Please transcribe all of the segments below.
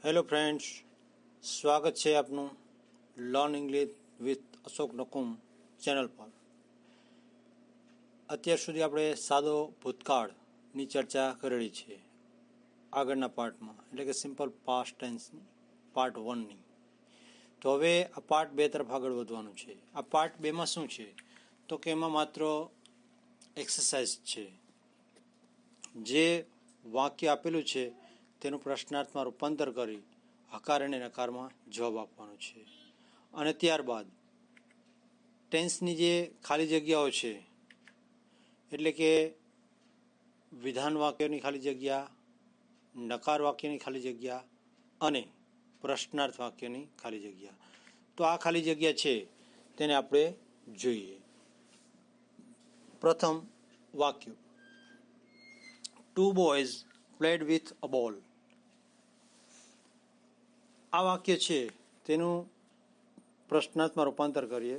Hello friends, સ્વાગત છે આપનું learn English with Ashok Nakum channel પર. અત્યાર સુધી આપણે સાદો ભૂતકાળની ચર્ચા કરેલી છે આગળના પાર્ટમાં, એટલે કે સિમ્પલ પાસ્ટ ટેન્સની પાર્ટ 1ની. તો હવે આ પાર્ટ 2 તરફ આગળ વધવાનું છે. આ પાર્ટ 2માં શું છે તો કે એમાં માત્ર એક્સરસાઇઝ છે. જે વાક્ય આપેલું છે તેનું પ્રશ્નાર્થમાં રૂપાંતર કરી હકાર અને નકારમાં જવાબ આપવાનો છે. અને ત્યારબાદ ટેન્સની જે ખાલી જગ્યાઓ છે, એટલે કે વિધાન વાક્યની ખાલી જગ્યા, નકાર વાક્યની ખાલી જગ્યા અને પ્રશ્નાર્થ વાક્યની ખાલી જગ્યા. તો આ ખાલી જગ્યા છે તેને આપણે જોઈએ. પ્રથમ વાક્ય, 2 boys played with a ball. આ વાક્ય છે તેનું પ્રશ્નાર્થમાં રૂપાંતર કરીએ.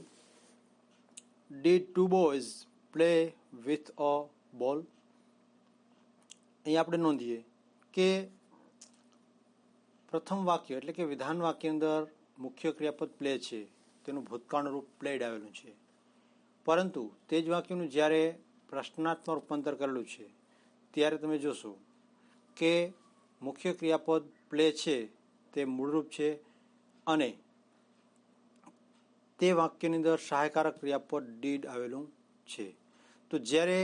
Did 2 boys play with a ball? અહીં આપણે નોંધીએ કે પ્રથમ વાક્ય એટલે કે વિધાન વાક્ય અંદર મુખ્ય ક્રિયાપદ પ્લે છે તેનું ભૂતકાળનું રૂપ પ્લેડ આવેલું છે, પરંતુ તે જ વાક્યનું જ્યારે પ્રશ્નાર્થમાં રૂપાંતર કરેલું છે ત્યારે તમે જોશો કે મુખ્ય ક્રિયાપદ પ્લે છે તે મૂળરૂપ છે અને તે વાક્યની અંદર સહાયકારક ક્રિયાપદ ડીડ આવેલું છે. તો જ્યારે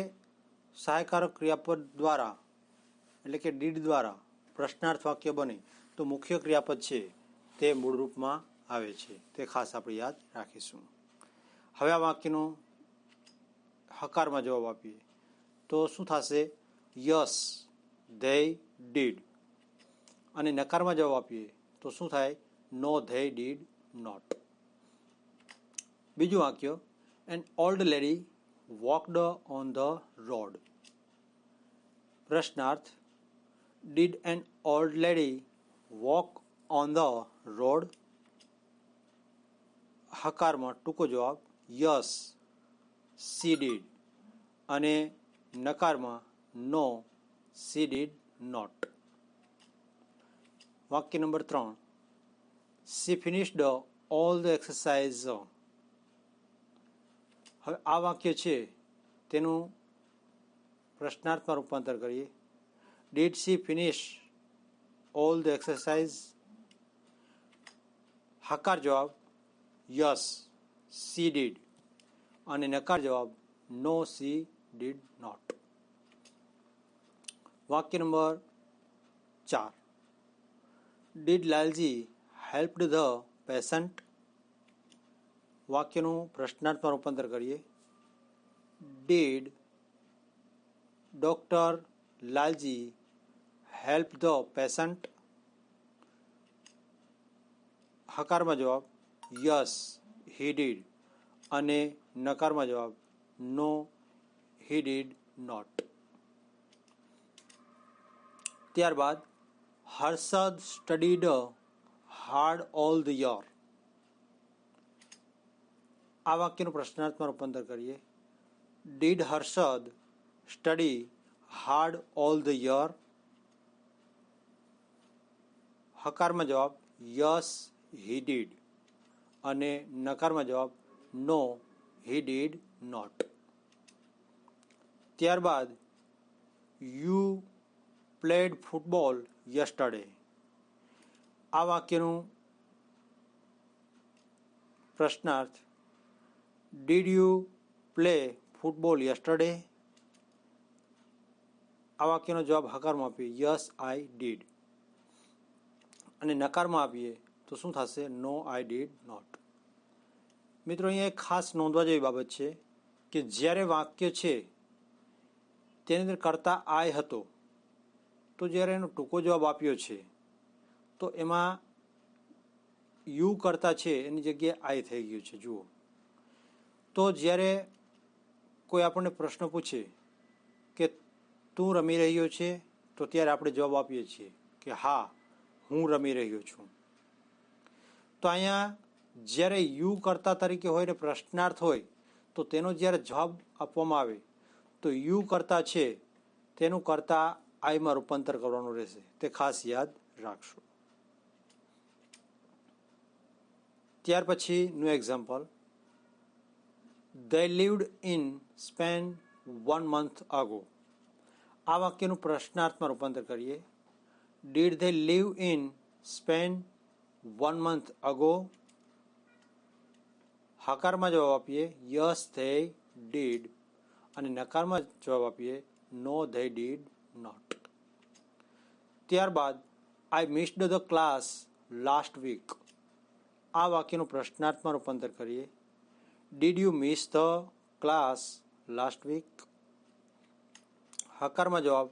સહાયકારક ક્રિયાપદ દ્વારા એટલે કે ડીડ દ્વારા પ્રશ્નાર્થ વાક્ય બને તો મુખ્ય ક્રિયાપદ છે તે મૂળરૂપમાં આવે છે. તે ખાસ આપણે યાદ રાખીશું. હવે આ વાક્યનો હકારમાં જવાબ આપીએ તો શું થશે? Yes they did. અને નકારમાં જવાબ આપીએ તો શું થાય? No they did not. બીજું વાક્ય, an old lady walked on the road. પ્રશ્નાર્થ, did an old lady walk on the road? હકારમાં ટૂંકો જવાબ યસ સી ડીડ અને નકારમાં નો સી ડીડ નોટ. વાક્ય નંબર 3, she finished all the exercise. હવે આ વાક્ય છે તેનું પ્રશ્નાર્થમાં રૂપાંતર કરીએ. Did she finish all the exercise? હકાર જવાબ યસ she did અને નકાર જવાબ નો she did not. વાક્ય number 4, Did Lalji helped the patient? વાક્યનું પ્રશ્નાર્થમાં રૂપાંતર કરીએ. Did Dr. Lalji help the patient? હકારમાં જવાબ યસ he did અને નકારમાં જવાબ નો he did not. ત્યારબાદ Harshad studied hard all the year. આ વાક્યનું પ્રશ્નાર્થમાં રૂપાંતર કરીએ. Did Harshad study hard all the year? હકારમાં જવાબ યસ હી ડીડ અને નકારમાં જવાબ નો હી ડીડ નોટ. ત્યારબાદ યુ પ્લેડ ફૂટબોલ યસ્ટરડે. આ વાક્યનું પ્રશ્નાર્થ, did you play football yesterday? આ વાક્યનો જવાબ હકારમાં આપીએ યસ આઈ ડીડ અને નકારમાં આપીએ તો શું થશે? નો આઈ ડીડ નોટ. મિત્રો, અહીંયા એક ખાસ નોંધવા જેવી બાબત છે કે જ્યારે વાક્ય છે તેની અંદર કર્તા આઈ હતો, તો જ્યારે એનો ટૂંકો જવાબ આપ્યો છે તો એમાં યુ કરતા છે એની જગ્યાએ આઈ થઈ ગયું છે. જુઓ, તો જ્યારે કોઈ આપણને પ્રશ્ન પૂછે કે તું રમી રહ્યો છે, તો ત્યારે આપણે જવાબ આપીએ છીએ કે હા હું રમી રહ્યો છું. તો અહીંયા જ્યારે યુ કરતા તરીકે હોય ને પ્રશ્નાર્થ હોય તો તેનો જ્યારે જવાબ આપવામાં આવે તો યુ કરતા છે તેનું કરતા આઈમાં રૂપાંતર કરવાનું રહેશે. તે ખાસ યાદ રાખશો. ત્યાર પછીનું example, they lived in Spain 1 month ago. આ વાક્યનું પ્રશ્નાર્થમાં રૂપાંતર કરીએ. Did they live in Spain 1 month ago? હકારમાં જવાબ આપીએ yes they did અને નકારમાં જવાબ આપીએ no they did not. ત્યારબાદ I missed the class last week. આ વાક્યનું પ્રશ્નાર્થમાં રૂપાંતર કરીએ. Did you miss the class last week? હકારમાં જવાબ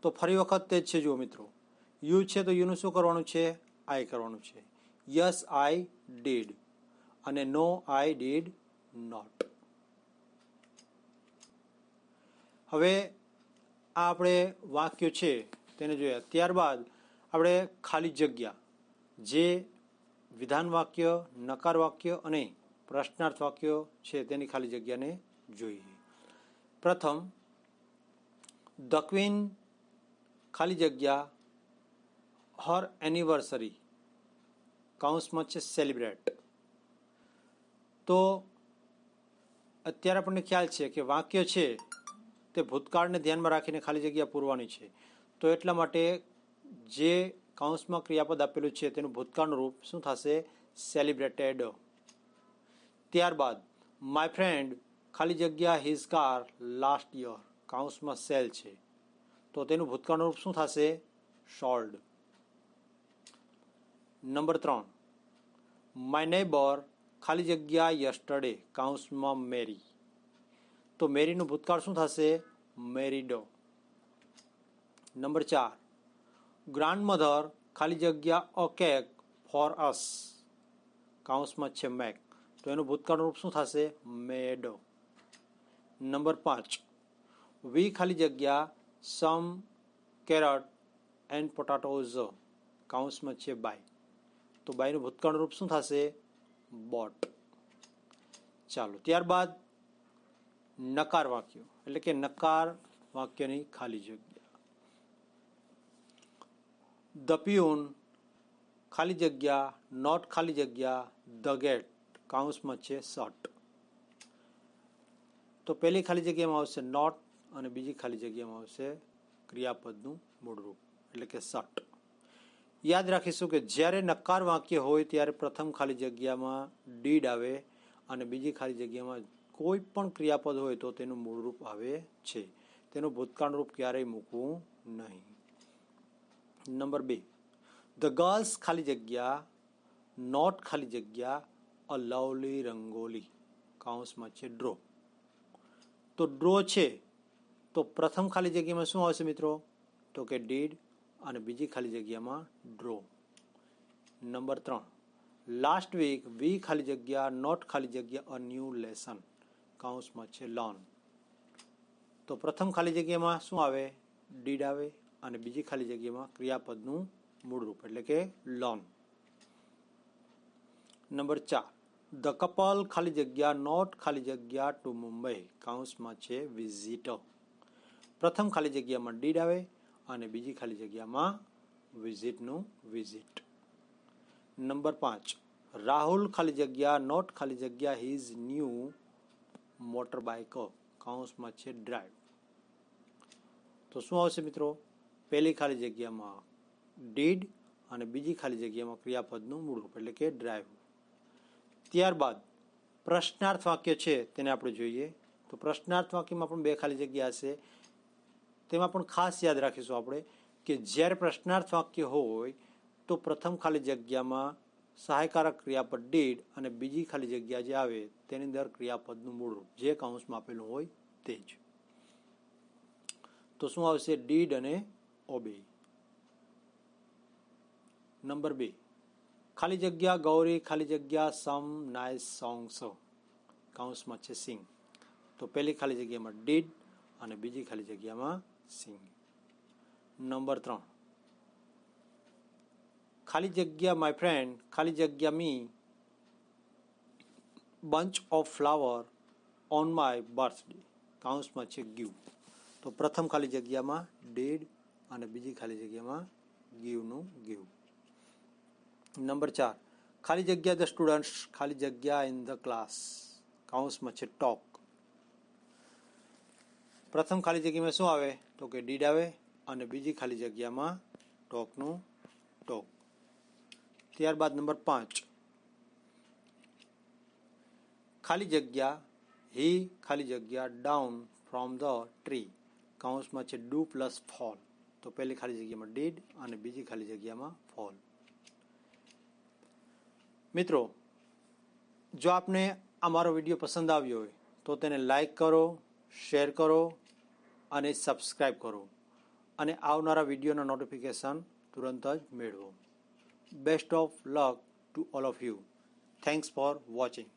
તો ફરી વખત તે જ છે. જુઓ મિત્રો, યુ છે તો યુનું શું કરવાનું છે? આઈ કરવાનું છે. યસ આઈ ડીડ અને નો આઈ ડીડ નોટ. હવે આ આપણે વાક્યો છે તેને જોયા. ત્યારબાદ આપણે ખાલી જગ્યા, જે વિધાન વાક્ય, નકાર વાક્ય અને પ્રશ્નાર્થ વાક્ય છે તેની ખાલી જગ્યાને જોઈએ. પ્રથમ, ધ ક્વીન ખાલી જગ્યા હર એનિવર્સરી કૌંસમાં છે સેલિબ્રેટ. તો અત્યારે આપણને ખ્યાલ છે કે વાક્ય છે તે ભૂતકાળને ધ્યાનમાં રાખીને ખાલી જગ્યા પૂરવાની છે. તો એટલા માટે જે કૌંસમાં ક્રિયાપદ આપેલું છે તેનું ભૂતકાળનું રૂપ શું થશે? સેલિબ્રેટેડ. ત્યારબાદ માય ફ્રેન્ડ ખાલી જગ્યા હિઝ કાર લાસ્ટ યર કૌંસમાં સેલ છે તો તેનું ભૂતકાળનું રૂપ શું થશે? સોલ્ડ. નંબર 3, માય નેબર ખાલી જગ્યા યસ્ટરડે કૌંસમાં મેરી તો મેરીનું ભૂતકાળ શું થશે? મેરીડો. નંબર 4, ગ્રાન્ડમધર ખાલી જગ્યા અ કેક ફોર અસ કૌંસમાં છે મેક તો એનું ભૂતકાળનું રૂપ શું થશે? મેડો. નંબર 5, વી ખાલી જગ્યા સમ કેરટ એન્ડ પોટાટોઝ કૌંસમાં છે બાય તો બાયનું ભૂતકાળનું રૂપ શું થશે? બોટ. ચાલો, ત્યારબાદ નકાર વાક્યો એટલે કે નકાર વાક્યની ખાલી જગ્યા. ધ પ્યુન ખાલી જગ્યા નોટ ખાલી જગ્યા ધ ગેટ કૌંસમાં છે શટ તો પહેલી ખાલી જગ્યામાં આવશે નોટ અને બીજી ખાલી જગ્યામાં આવશે ક્રિયાપદનું મૂળરૂપ એટલે કે શટ. યાદ રાખીશું કે જ્યારે નકાર વાક્ય હોય ત્યારે પ્રથમ ખાલી જગ્યામાં ડીડ આવે અને બીજી ખાલી જગ્યામાં કોઈ પણ ક્રિયાપદ હોય તો તેનું મૂળરૂપ આવે છે. તેનું ભૂતકાળ રૂપ ક્યારેય મૂકવું નહીં. નંબર 2, ધ ગર્લ્સ ખાલી જગ્યા નોટ ખાલી જગ્યા અ લવલી રંગોલી કૌંસમાં છે ડ્રો તો ડ્રો છે તો પ્રથમ ખાલી જગ્યામાં શું આવશે મિત્રો? તો કે ડીડ અને બીજી ખાલી જગ્યામાં ડ્રો. નંબર 3, લાસ્ટ વીક વી ખાલી જગ્યા નોટ ખાલી જગ્યા અ ન્યૂ લેસન કૌંસમાં છે લર્ન તો પ્રથમ ખાલી જગ્યામાં શું આવે? ડીડ આવે અને બીજી ખાલી જગ્યામાં ક્રિયાપદનું મૂળરૂપ એટલે કે લર્ન. નંબર 4, ધ કપલ ખાલી જગ્યા નોટ ખાલી જગ્યા ટુ મુંબઈ કૌંસમાં છે વિઝિટ પ્રથમ ખાલી જગ્યામાં ડીડ આવે અને બીજી ખાલી જગ્યામાં વિઝિટનું વિઝિટ. નંબર 5, રાહુલ ખાલી જગ્યા નોટ ખાલી જગ્યા હિઝ ન્યૂ મોટર બાઇક કૌંસમાં છે ડ્રાઈવ તો શું આવશે મિત્રો? પહેલી ખાલી જગ્યામાં ડીડ અને બીજી ખાલી જગ્યામાં ક્રિયાપદનું મૂળરૂપ એટલે કે ડ્રાઈવ. ત્યારબાદ પ્રશ્નાર્થ વાક્ય છે તેને આપણે જોઈએ. તો પ્રશ્નાર્થ વાક્યમાં પણ 2 ખાલી જગ્યા હશે. તેમાં પણ ખાસ યાદ રાખીશું આપણે કે જ્યારે પ્રશ્નાર્થ વાક્ય હોય તો પ્રથમ ખાલી જગ્યામાં સહાયકારક ક્રિયાપદ ડીડ અને બીજી ખાલી જગ્યા જે આવે તેની અંદર ક્રિયાપદનું મૂળરૂપ જે કૌંસમાં આપેલું હોય તે જ. તો શું આવશે? ડીડ અને ઓબે. નંબર 2, ખાલી જગ્યા ગૌરી ખાલી જગ્યા સમ નાઇસ સોંગ્સ કૌંસમાં છે સિંગ તો પહેલી ખાલી જગ્યામાં ડીડ અને બીજી ખાલી જગ્યામાં સિંગ. નંબર 3, ખાલી જગ્યા માય ફ્રેન્ડ ખાલી જગ્યા me bunch of flower on my birthday કૌંસમાં છે ગીવ તો પ્રથમ ખાલી જગ્યામાં ડીડ અને બીજી ખાલી જગ્યામાં ગીવનું ગીવ. નંબર 4, ખાલી જગ્યા ધ સ્ટુડન્ટ્સ ખાલી જગ્યા ઇન ધ ક્લાસ કૌંસમાં છે ટોક. પ્રથમ ખાલી જગ્યામાં શું આવે તો કે ડીડ આવે અને બીજી ખાલી જગ્યામાં ટોકનું ટોક. ત્યારબાદ નંબર 5 ખાલી જગ્યા હી ખાલી જગ્યા ડાઉન ફ્રોમ ધ ટ્રી કૌંસમાં છે ડુ પ્લસ ફોલ. તો પહેલી ખાલી જગ્યામાં ડીડ અને બીજી ખાલી જગ્યામાં ફોલ. મિત્રો, જો આપને આ મારો વિડીયો પસંદ આવ્યો હોય તો તેને લાઈક કરો, શેર કરો અને સબસ્ક્રાઈબ કરો અને આવનારા વિડીયોના નોટિફિકેશન તુરંત જ મેળવો. Best of luck to all of you. Thanks for watching.